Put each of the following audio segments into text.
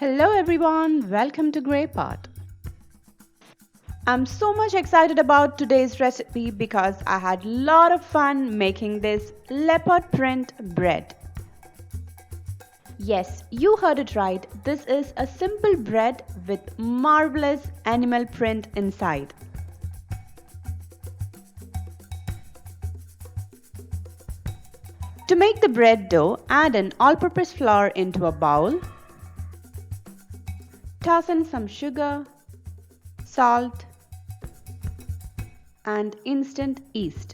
Hello everyone, welcome to LEOPARD. I'm so much excited about today's recipe because I had a lot of fun making this leopard print bread. Yes, you heard it right. This is a simple bread with marvelous animal print inside. To make the bread dough, add an all-purpose flour into a bowl. Toss in some sugar, salt, and instant yeast.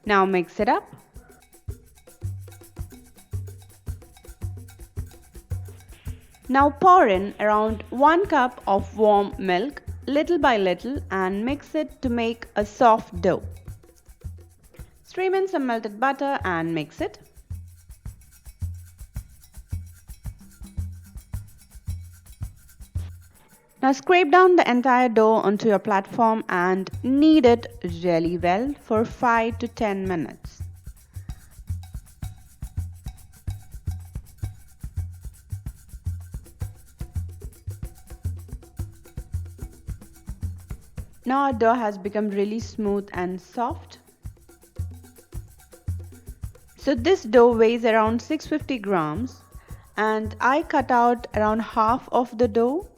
Now mix it up. Now pour in around 1 cup of warm milk little by little and mix it to make a soft dough. Stream in some melted butter and mix it. Now scrape down the entire dough onto your platform and knead it really well for 5 to 10 minutes. Now our dough has become really smooth and soft. So this dough weighs around 650 grams and I cut out around half of the dough,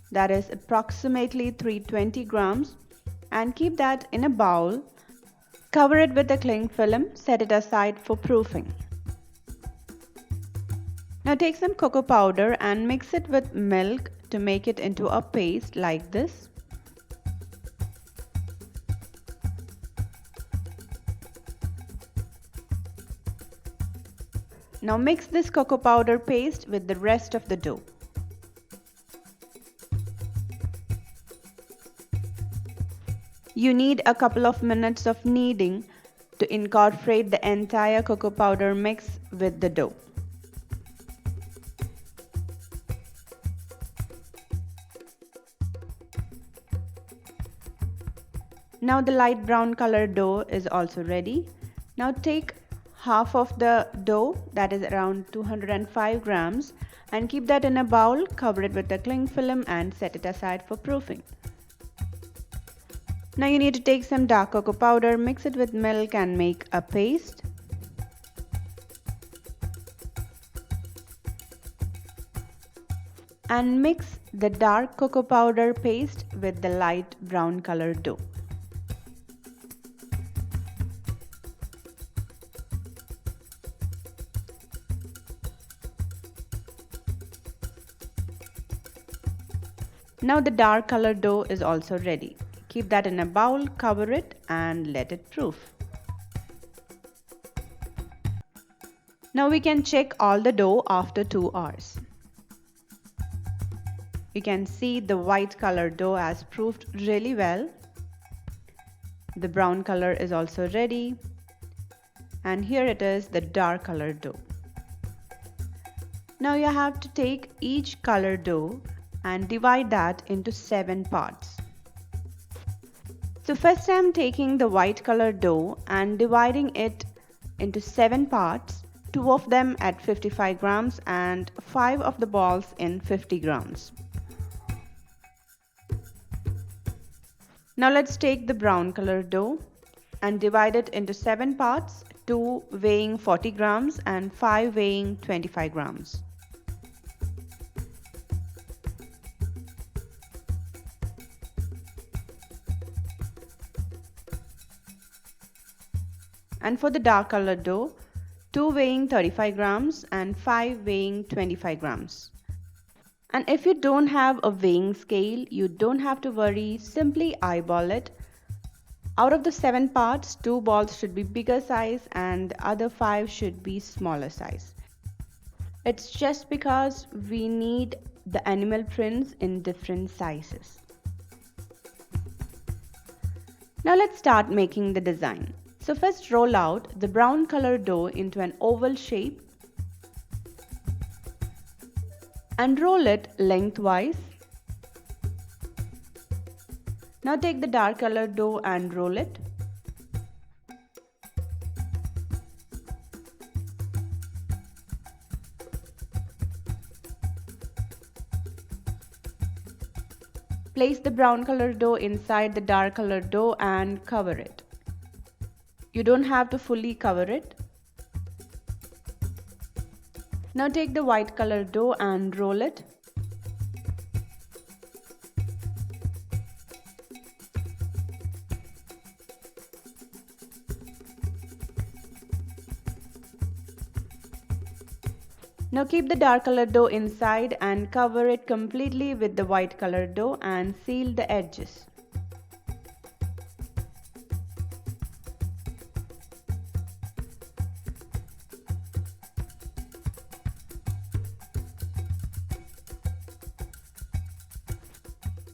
that is approximately 320 grams, and keep that in a bowl. Cover it with a cling film, set it aside for proofing. Now take some cocoa powder and mix it with milk to make it into a paste like this. Now mix this cocoa powder paste with the rest of the dough. You need a couple of minutes of kneading to incorporate the entire cocoa powder mix with the dough. Now the light brown colored dough is also ready. Now take half of the dough, that is around 205 grams, and keep that in a bowl, cover it with a cling film and set it aside for proofing. Now you need to take some dark cocoa powder, mix it with milk and make a paste. And mix the dark cocoa powder paste with the light brown colored dough. Now the dark colored dough is also ready. Keep that in a bowl, cover it and let it proof. Now we can check all the dough after 2 hours. You can see the white colored dough has proofed really well. The brown color is also ready. And here it is, the dark colored dough. Now you have to take each colored dough and divide that into 7 parts. So first I am taking the white colored dough and dividing it into 7 parts, 2 of them at 55 grams and 5 of the balls in 50 grams. Now let's take the brown colored dough and divide it into 7 parts, 2 weighing 40 grams and 5 weighing 25 grams. And for the dark colored dough, 2 weighing 35 grams and 5 weighing 25 grams. And if you don't have a weighing scale, you don't have to worry, simply eyeball it. Out of the 7 parts, 2 balls should be bigger size and the other 5 should be smaller size. It's just because we need the animal prints in different sizes. Now let's start making the design. So first roll out the brown colored dough into an oval shape and roll it lengthwise. Now take the dark colored dough and roll it. Place the brown color dough inside the dark color dough and cover it. You don't have to fully cover it. Now take the white color dough and roll it. Now keep the dark colored dough inside and cover it completely with the white colored dough and seal the edges.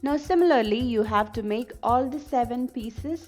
Now similarly, you have to make all the 7 pieces.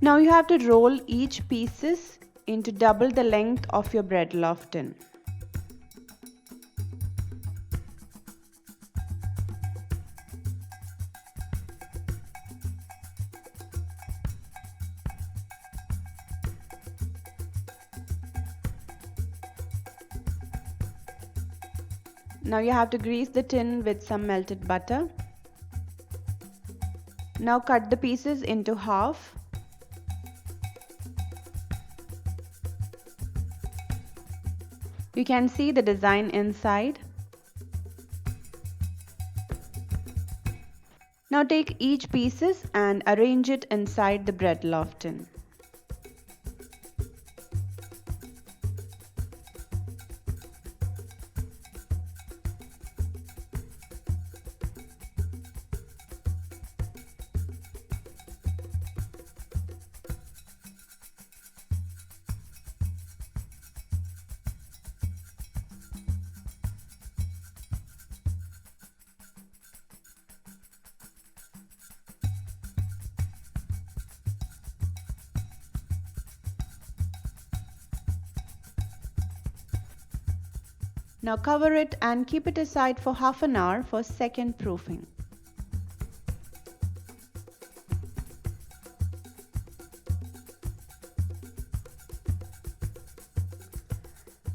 Now you have to roll each pieces into double the length of your bread loaf tin. Now you have to grease the tin with some melted butter. Now cut the pieces into half. You can see the design inside. Now take each pieces and arrange it inside the bread loaf tin. Now cover it and keep it aside for half an hour for second proofing.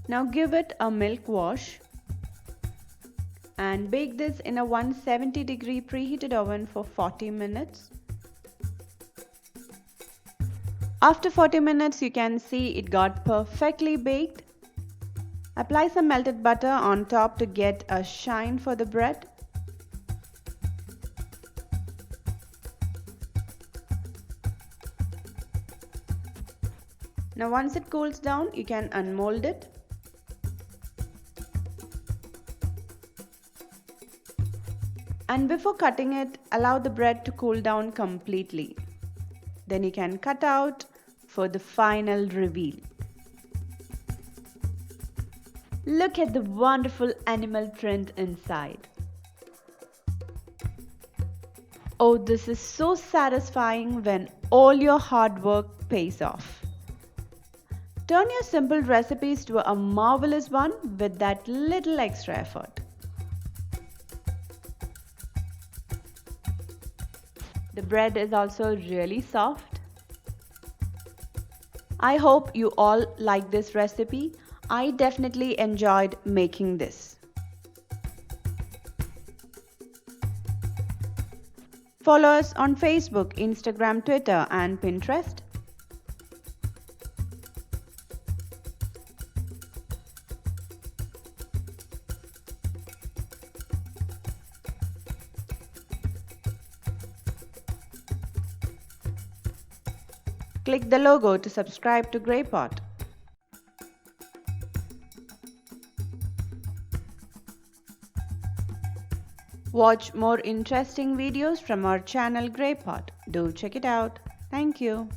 Now give it a milk wash and bake this in a 170-degree preheated oven for 40 minutes. After 40 minutes, you can see it got perfectly baked. Apply some melted butter on top to get a shine for the bread. Now once it cools down, you can unmold it. And before cutting it, allow the bread to cool down completely. Then you can cut out for the final reveal. Look at the wonderful animal print inside. Oh, this is so satisfying when all your hard work pays off. Turn your simple recipes to a marvelous one with that little extra effort. The bread is also really soft. I hope you all like this recipe. I definitely enjoyed making this. Follow us on Facebook, Instagram, Twitter, and Pinterest. Click the logo to subscribe to GreyPot. Watch more interesting videos from our channel GreyPot. Do check it out. Thank you.